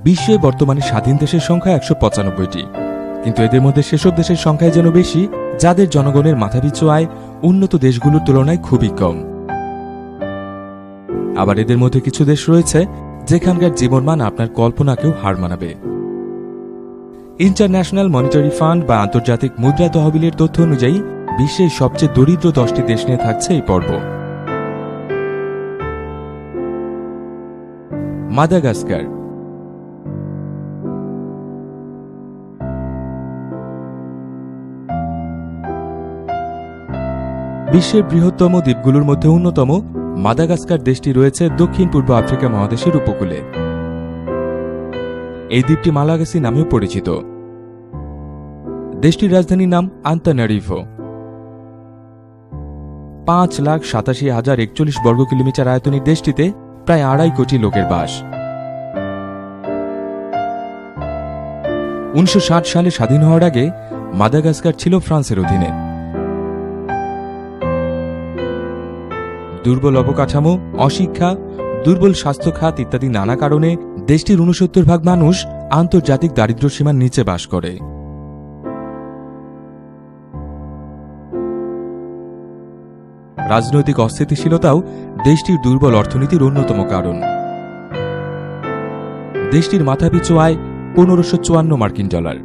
বিশ্বে বর্তমানে স্বাধীন দেশের সংখ্যা ১৯৫টি, কিন্তু এদের মধ্যে সেসব দেশের সংখ্যাই যেন বেশি যাদের জনগণের মাথাপিছু আয় উন্নত দেশগুলোর তুলনায় খুবই কম। আবার এদের মধ্যে কিছু দেশ রয়েছে যেখানকার জীবনমান আপনার কল্পনাকেও হার মানাবে। ইন্টারন্যাশনাল মনিটারি ফান্ড বা আন্তর্জাতিক মুদ্রা তহবিলের তথ্য অনুযায়ী বিশ্বের সবচেয়ে দরিদ্র 10টি দেশ নিয়ে থাকছে এই পর্ব। মাদাগাস্কার। বিশ্বের বৃহত্তম দ্বীপগুলোর মধ্যে অন্যতম মাদাগাস্কার দেশটি রয়েছে দক্ষিণ পূর্ব আফ্রিকা মহাদেশের উপকূলে। এই দ্বীপটি মালাগাসি নামেও পরিচিত। দেশটির রাজধানীর নাম আন্তানারিভো। ৫,৮৭,০৪১ বর্গ কিলোমিটার আয়তনের দেশটিতে প্রায় ২.৫ কোটি লোকের বাস। ১৯৬০ সালে স্বাধীন হওয়ার আগে মাদাগাস্কার ছিল ফ্রান্সের অধীনে। দুর্বল অবকাঠামো, অশিক্ষা, দুর্বল স্বাস্থ্য খাত ইত্যাদি নানা কারণে দেশটির ৬৯% মানুষ আন্তর্জাতিক দারিদ্র্য সীমার নিচে বাস করে। রাজনৈতিক অস্থিতিশীলতাও দেশটির দুর্বল অর্থনীতির অন্যতম কারণ। দেশটির মাথাপিছু আয় ১৫৫৪ মার্কিন ডলার।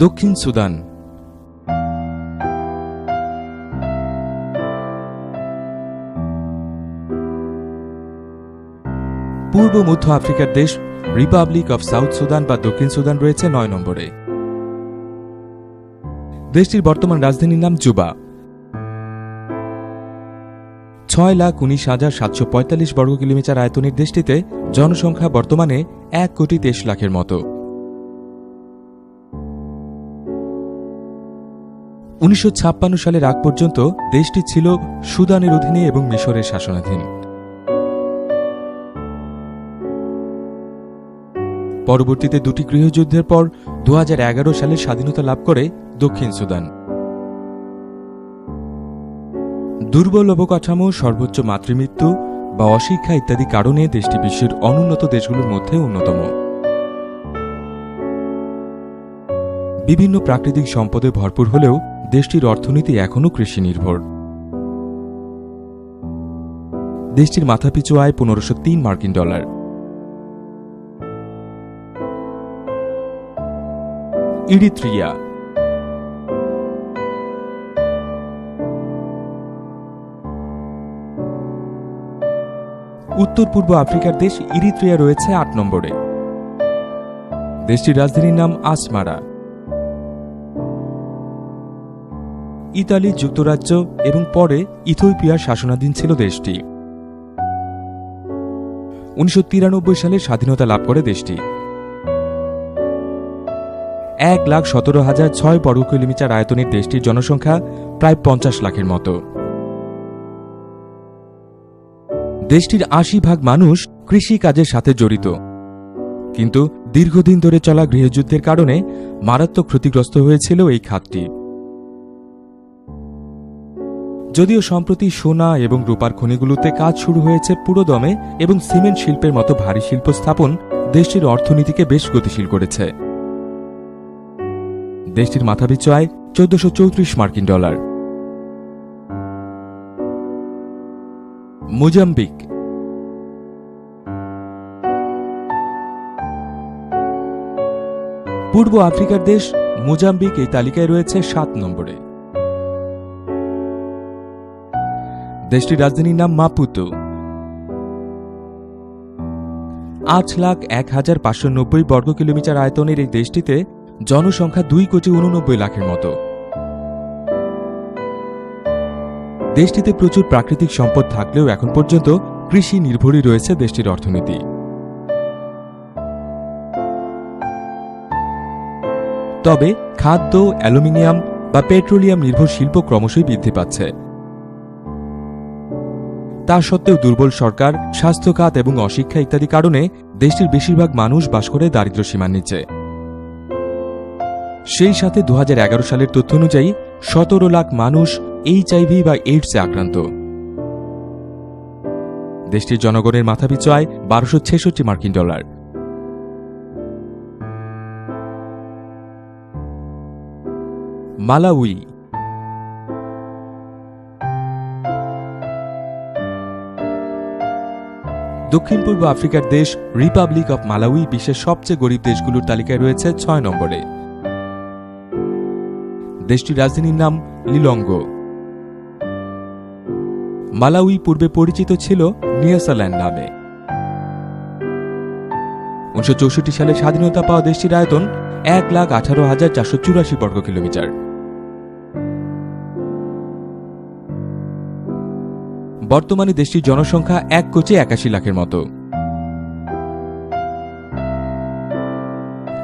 দক্ষিণ সুদান। পূর্ব মধ্য আফ্রিকার দেশ রিপাবলিক অব সাউথ সুদান বা দক্ষিণ সুদান রয়েছে ৯ নম্বরে। দেশটির বর্তমান রাজধানীর নাম জুবা। ৬,১৯,৭৪৫ বর্গ কিলোমিটার আয়তনের দেশটিতে জনসংখ্যা বর্তমানে ১,২৩,০০,০০০ মতো। ১৯৫৬ সালের আগ পর্যন্ত দেশটি ছিল সুদানের অধীনে এবং মিশরের শাসনাধীন। পরবর্তীতে দুটি গৃহযুদ্ধের পর ২০১১ সালে স্বাধীনতা লাভ করে দক্ষিণ সুদান। দুর্বল অবকাঠামো, সর্বোচ্চ মাতৃমৃত্যু বা অশিক্ষা ইত্যাদি কারণে দেশটি বিশ্বের অনুন্নত দেশগুলোর মধ্যে অন্যতম। বিভিন্ন প্রাকৃতিক সম্পদে ভরপুর হলেও দেশটির অর্থনীতি এখনও কৃষি নির্ভর। দেশটির মাথাপিছু আয় ১৫০৩ মার্কিন ডলার। ইরিত্রিয়া। উত্তর পূর্ব আফ্রিকার দেশ ইরিত্রিয়া রয়েছে ৮ নম্বরে। দেশটির রাজধানীর নাম আসমারা। ইতালি, যুক্তরাজ্য এবং পরে ইথিওপিয়ার শাসনাধীন ছিল দেশটি। ১৯৯৩ সালে স্বাধীনতা লাভ করে দেশটি। ১,১৭,০০৬ বর্গ কিলোমিটার আয়তনের দেশটির জনসংখ্যা প্রায় ৫০ লাখের মতো। দেশটির ৮০% মানুষ কৃষি কাজের সাথে জড়িত, কিন্তু দীর্ঘদিন ধরে চলা গৃহযুদ্ধের কারণে মারাত্মক ক্ষতিগ্রস্ত হয়েছিল এই খাতটি। যদিও সম্প্রতি সোনা এবং রূপার খনিগুলোতে কাজ শুরু হয়েছে পুরোদমে এবং সিমেন্ট শিল্পের মতো ভারী শিল্প স্থাপন দেশটির অর্থনীতিকে বেশ গতিশীল করেছে। দেশটির মাথাপিছু আয় ১৪৩৪ মার্কিন ডলার। মোজাম্বিক। পূর্ব আফ্রিকার দেশ মোজাম্বিক এই তালিকায় রয়েছে ৭ নম্বরে। দেশটির রাজধানীর নাম মাপুতো। ৮,০১,৫৯০ বর্গ কিলোমিটার আয়তনের এই দেশটিতে জনসংখ্যা ২,৮৯,০০,০০০ মতো। দেশটিতে প্রচুর প্রাকৃতিক সম্পদ থাকলেও এখন পর্যন্ত কৃষি নির্ভরই রয়েছে দেশটির অর্থনীতি। তবে খাদ্য, অ্যালুমিনিয়াম বা পেট্রোলিয়াম নির্ভর শিল্প ক্রমশই বৃদ্ধি পাচ্ছে। তা সত্ত্বেও দুর্বল সরকার, স্বাস্থ্য খাত এবং অশিক্ষা ইত্যাদি কারণে দেশটির বেশিরভাগ মানুষ বাস করে দারিদ্র্য সীমার নিচে। সেই সাথে ২০১১ সালের তথ্য অনুযায়ী ১৭ লাখ মানুষ HIV বা এইডসে আক্রান্ত। দেশটির জনগণের মাথাপিছু আয় $1266। মালাউই। দক্ষিণ পূর্ব আফ্রিকার দেশ রিপাবলিক অব মালাউই বিশ্বের সবচেয়ে গরিব দেশগুলোর তালিকায় রয়েছে 6 নম্বরে। দেশটির রাজধানীর নাম লিলঙ্গো। মালাউই পূর্বে পরিচিত ছিল নিয়াসাল্যান্ড নামে। 1964 সালে স্বাধীনতা পাওয়া দেশটির আয়তন 1,18,484 বর্গ কিলোমিটার। বর্তমানে দেশটির জনসংখ্যা 1,81,00,000-এর মতো।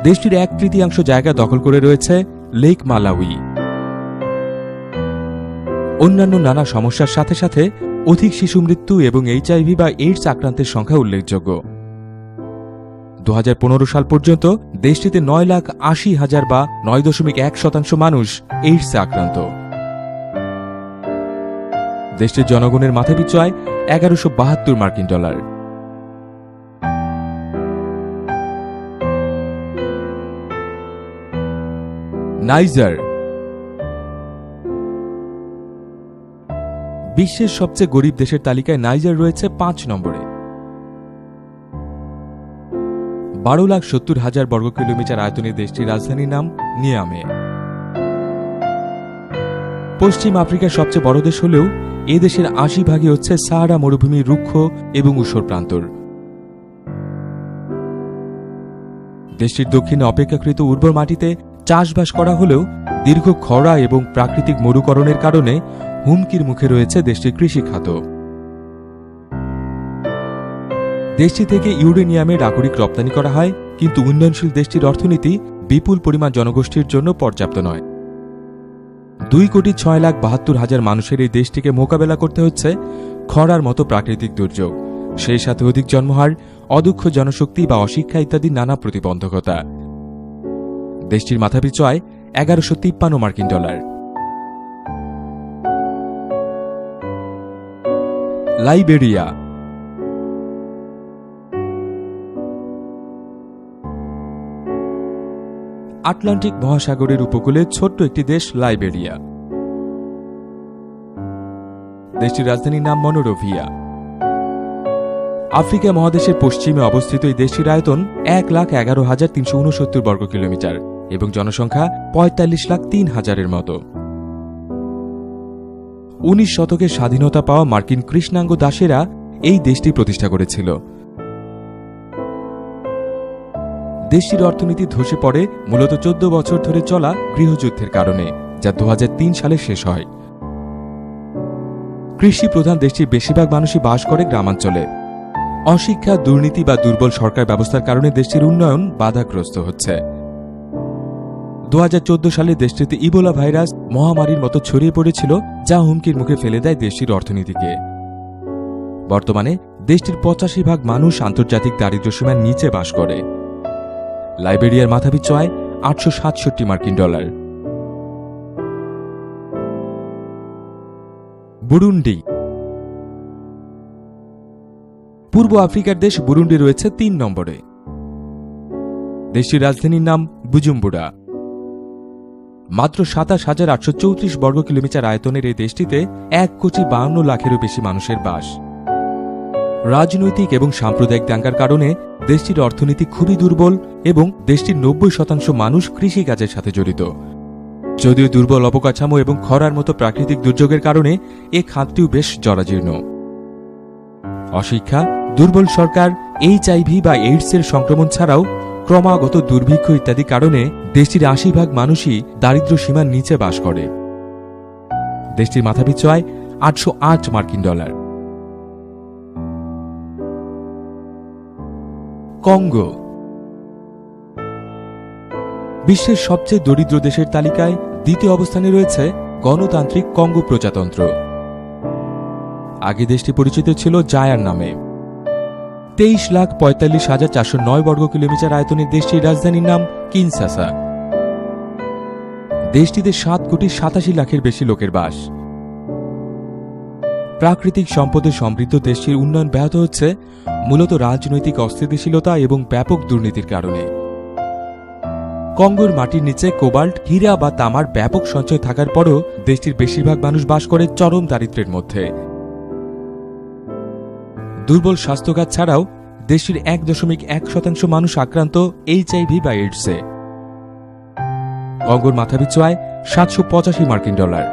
দেশটির 1/3 জায়গা দখল করে রয়েছে লেক মালাউই। অন্যান্য নানা সমস্যার সাথে সাথে অধিক শিশু মৃত্যু এবং HIV বা এইডস আক্রান্তের সংখ্যা উল্লেখযোগ্য। 2015 সাল পর্যন্ত দেশটিতে 9,80,000 বা 9.1% মানুষ এইডসে আক্রান্ত। দেশটির জনগণের মাথাপিছু আয় $1172। নাইজার। বিশ্বের সবচেয়ে গরিব দেশের তালিকায় নাইজার রয়েছে 5 নম্বরে। 12,70,000 বর্গ কিলোমিটার আয়তনের দেশটির রাজধানীর নাম নিয়ামে। পশ্চিম আফ্রিকার সবচেয়ে বড় দেশ হলেও এ দেশের 80% হচ্ছে সাহারা মরুভূমির রুক্ষ এবং ঊষর প্রান্তর। দেশটির দক্ষিণে অপেক্ষাকৃত উর্বর মাটিতে চাষবাস করা হলেও দীর্ঘ খরা এবং প্রাকৃতিক মরুকরণের কারণে হুমকির মুখে রয়েছে দেশটির কৃষি খাত। দেশটি থেকে ইউরেনিয়ামের আকরিক রপ্তানি করা হয়, কিন্তু উন্নয়নশীল দেশটির অর্থনীতি বিপুল পরিমাণ জনগোষ্ঠীর জন্য পর্যাপ্ত নয়। 2,06,72,000 মানুষের এই দেশটিকে মোকাবেলা করতে হচ্ছে খরার মতো প্রাকৃতিক দুর্যোগ, সেই সাথে অধিক জন্মহার, অদক্ষ জনশক্তি বা অশিক্ষা ইত্যাদি নানা প্রতিবন্ধকতা। দেশটির মাথাপিছু আয় $1153। লাইবেরিয়া। আটলান্টিক মহাসাগরের উপকূলে ছোট্ট একটি দেশ লাইবেরিয়া। দেশটির রাজধানীর নাম মনোরোভিয়া। আফ্রিকা মহাদেশের পশ্চিমে অবস্থিত এই দেশটির আয়তন 1,11,369 বর্গ কিলোমিটার এবং জনসংখ্যা 45,03,000-এর মতো। 19 শতকে স্বাধীনতা পাওয়া মার্কিন কৃষ্ণাঙ্গ দাসেরা এই দেশটি প্রতিষ্ঠা করেছিল। দেশটির অর্থনীতি ধসে পড়ে মূলত 14 বছর ধরে চলা গৃহযুদ্ধের কারণে, যা 2003 সালে শেষ হয়। কৃষি প্রধান দেশটির বেশিরভাগ মানুষই বাস করে গ্রামাঞ্চলে। অশিক্ষা, দুর্নীতি বা দুর্বল সরকার ব্যবস্থার কারণে দেশটির উন্নয়ন বাধাগ্রস্ত হচ্ছে। 2014 সালে দেশটিতে ইবোলা ভাইরাস মহামারীর মতো ছড়িয়ে পড়েছিল, যা হুমকির মুখে ফেলে দেয় দেশটির অর্থনীতিকে। বর্তমানে দেশটির 85% মানুষ আন্তর্জাতিক দারিদ্র্যসীমার নিচে বাস করে। লাইবেরিয়ার মাথাপিছু আয় $867। বুরুন্ডি। পূর্ব আফ্রিকার দেশ বুরুন্ডি রয়েছে 3 নম্বরে। দেশটির রাজধানীর নাম বুজুম্বুরা। মাত্র 27,834 বর্গ কিলোমিটার আয়তনের এই দেশটিতে 1,52,00,000-এরও বেশি মানুষের বাস। রাজনৈতিক এবং সাম্প্রদায়িক দাঙ্গার কারণে দেশটির অর্থনীতি খুবই দুর্বল এবং দেশটির 90% মানুষ কৃষিকাজের সাথে জড়িত। যদিও দুর্বল অবকাঠামো এবং খরার মতো প্রাকৃতিক দুর্যোগের কারণে এ খাতটিও বেশ জরাজীর্ণ। অশিক্ষা, দুর্বল সরকার, HIV বা এইডসের সংক্রমণ ছাড়াও ক্রমাগত দুর্ভিক্ষ ইত্যাদি কারণে দেশটির 80% মানুষই দারিদ্র্য সীমার নিচে বাস করে। দেশটির মাথাপিছু আয় $808। কঙ্গো। বিশ্বের সবচেয়ে দরিদ্র দেশের তালিকায় দ্বিতীয় অবস্থানে রয়েছে গণতান্ত্রিক কঙ্গো প্রজাতন্ত্র। আগে দেশটি পরিচিত ছিল জায়ার নামে। 23,45,409 বর্গ কিলোমিটার আয়তনের দেশটির রাজধানীর নাম কিনশাসা। দেশটিতে 7,87,00,000-এর বেশি লোকের বাস। প্রাকৃতিক সম্পদে সমৃদ্ধ দেশটির উন্নয়ন ব্যাহত হচ্ছে মূলত রাজনৈতিক অস্থিতিশীলতা এবং ব্যাপক দুর্নীতির কারণে। কঙ্গোর মাটির নিচে কোবাল্ট, হীরা বা তামার ব্যাপক সঞ্চয় থাকার পরও দেশটির বেশিরভাগ মানুষ বাস করে চরম দারিদ্র্যের মধ্যে। দুর্বল স্বাস্থ্যখাত ছাড়াও দেশটির 1.1% মানুষ আক্রান্ত HIV বা এইডসে। কঙ্গোর মাথাপিছু আয় $785।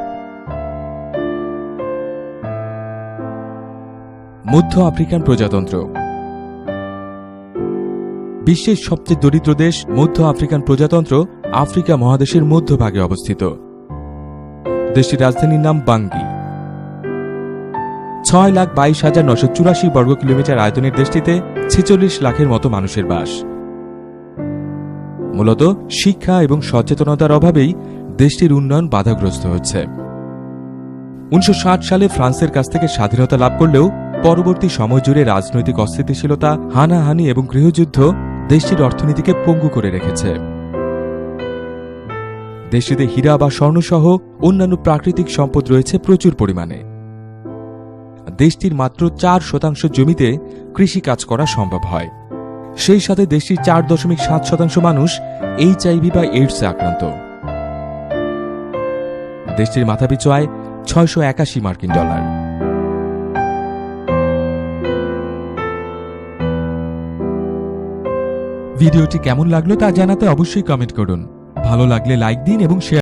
মধ্য আফ্রিকান প্রজাতন্ত্র বিশ্বের সবচেয়ে দরিদ্র দেশ মধ্য আফ্রিকান প্রজাতন্ত্র আফ্রিকা মহাদেশের মধ্যভাগে অবস্থিত। দেশটির রাজধানীর নাম বাঙ্গি। 6,22,984 বর্গ কিলোমিটার আয়তনের দেশটিতে 46 লাখের মতো মানুষের বাস। মূলত শিক্ষা এবং সচেতনতার অভাবেই দেশটির উন্নয়ন বাধাগ্রস্ত হচ্ছে। 1960 সালে ফ্রান্সের কাছ থেকে স্বাধীনতা লাভ করলেও পরবর্তী সময় জুড়ে রাজনৈতিক অস্থিতিশীলতা, হানাহানি এবং গৃহযুদ্ধ দেশটির অর্থনীতিকে পঙ্গু করে রেখেছে। দেশটিতে হীরা বা স্বর্ণসহ অন্যান্য প্রাকৃতিক সম্পদ রয়েছে প্রচুর পরিমাণে। দেশটির মাত্র 4% জমিতে কৃষি কাজ করা সম্ভব হয়। সেই সাথে দেশটির 4.7% মানুষ HIV বা এইডসে আক্রান্ত। দেশটির মাথাপিছু আয় $681। ভিডিওটি কেমন লাগলো তা জানাতে অবশ্যই কমেন্ট করুন। ভালো লাগলে লাইক দিন এবং শেয়ার